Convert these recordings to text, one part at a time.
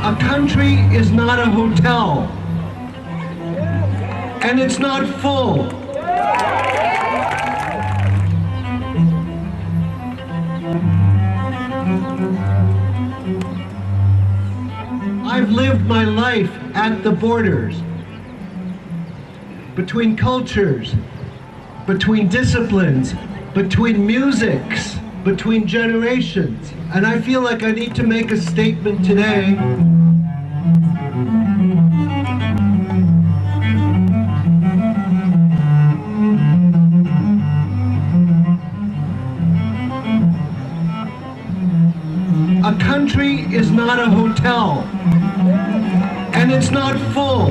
A country is not a hotel, and it's not full. I've lived my life at the borders, between cultures, between disciplines, between musics, between generations. And I feel like I need to make a statement today. A country is not a hotel, and it's not full.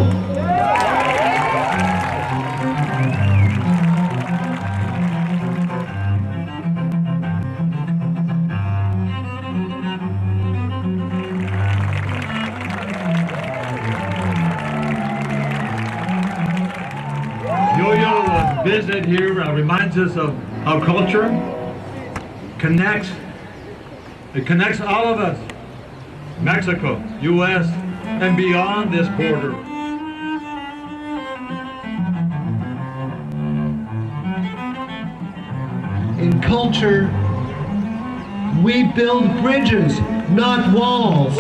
Yo-Yo visit here reminds us of our culture, it connects all of us, Mexico, U.S., and beyond this border. In culture, we build bridges, not walls.